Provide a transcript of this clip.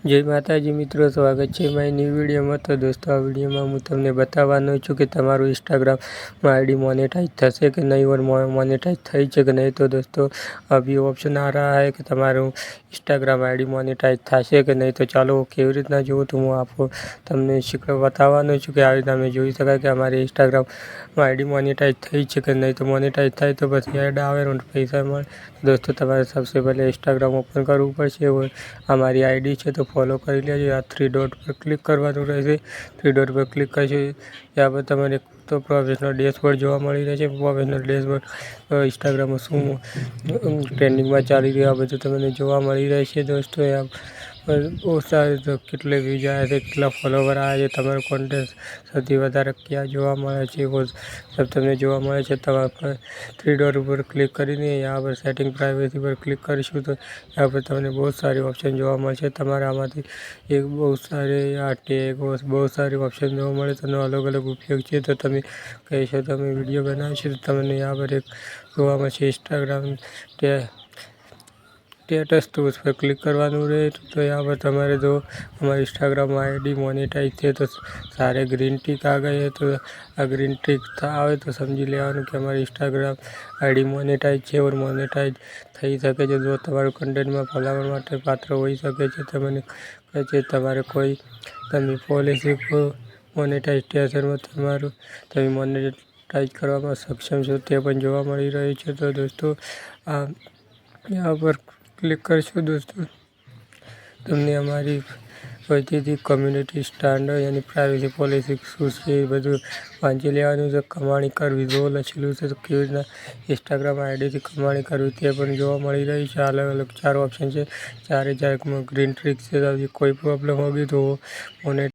જય માતાજી મિત્રો, સ્વાગત છે મારી ન્યૂ વિડીયોમાં। તો દોસ્તો, આ વિડીયોમાં હું તમને બતાવવાનો છું કે તમારું ઇન્સ્ટાગ્રામમાં આઈडी मोनेटाइज થશે કે नहीं और मोनेटाइज થઈ છે કે નહીં। તો દોસ્તો, अभी ऑप्शन आ रहा है कि તમારું ઇન્સ્ટાગ્રામ આઈડી મોનેટાइज થશે કે નહીં। તો ચાલો કેવી રીતના જોવું તો હું તમને બતાવવાનો છું કે આ રીતના અમે જોઈ શકાય કે અમારી ઇન્સ્ટાગ્રામમાં આઈડી મોનેટાइज થઈ છે કે નહીં। તો મોનેટાइज થાય તો પછી એડ આવે અને પૈસા મળે। दोस्तों, તમારે सबसे पहले इंस्टाग्राम ओपन करવું પડશે। हमारी आईडी છે તો फॉलो કરી લેજો। આ 3 ડોટ પર ક્લિક કરવાનું રહેશે। 3 ડોટ પર ક્લિક કરશો ત્યાં પર તમારે તો પ્રોફેશનલ ડેશબોર્ડ જોવા મળી રહેશે। પ્રોફેશનલ ડેશબોર્ડ ઇન્સ્ટાગ્રામમાં શું ટ્રેન્ડિંગમાં ચાલી રહ્યું આ બધું તમને જોવા મળી રહેશે। दोस्तों, यहाँ पर बहुत सारे तो કેટલે વ્યૂઝ આવ્યા છે, કેટલા ફોલોવર આવ્યા છે, તમારું કોન્ટેન્ટ સૌથી વધારે ક્યાં જોવા મળે છે वो सब તમને જોવા મળે છે। તમારે 3 डॉट पर क्लिक કરીને यहाँ पर सेटिंग प्राइवेसी पर क्लिक કરીશું તો यहाँ पर તમને बहुत सारे ऑप्शन જોવા મળશે। તમારે આમાંથી એક બહુ સારે આ ટેગ બહુ સારી ઓપ્શન જોવા મળે, તેનો અલગ અલગ ઉપયોગ છે। તો તમે કહેશો તમે વિડીયો બનાવશો તો તમને यहाँ पर एक જોવા મળશે इंस्टाग्राम स्टेटस। तो उस पर क्लिक करवाનું રહે। तो यहाँ पर તમારે जो हमारे इंस्टाग्राम आईडी मोनेटाइज थे तो सारे ग्रीन टिक आ गए हैं। तो आ ग्रीन टिक આવે તો સમજી લેવાનું કે અમારી ઇન્સ્ટાગ્રામ આઈડી મોનેટાइज છે और મોનેટાइज થઈ શકે છે। જો તમારું કન્ટેન્ટમાં ભલામણ માટે પાત્ર હોઈ શકે છે, તમને કહે છે તમારે કોઈ તમે પોલિસી મોનેટાइज સ્ટેશનમાં તમારું તમે મોનેટાइज કરવામાં સક્ષમ છો તે પણ જોવા મળી રહ્યું છે। તો દોસ્તો, આ यहाँ पर क्लिक करशो दोस्तों તમને અમારી વધીથી કમ્યુનિટી સ્ટાન્ડર્ડ यानी પ્રાઇવેસી પોલિસી શું છે એ બધું વાંચી લેવાનું છે। કમાણી કરવી જો લખેલું છે તો કેવી રીતના ઇન્સ્ટાગ્રામ આઈડીથી કમાણી કરવી તે પણ જોવા મળી રહી છે। અલગ અલગ 4 ઓપ્શન છે, ચારે ચારમાં ગ્રીન ટ્રીક છે। કોઈ પ્રોબ્લેમ હોગી તો મોનેટાइज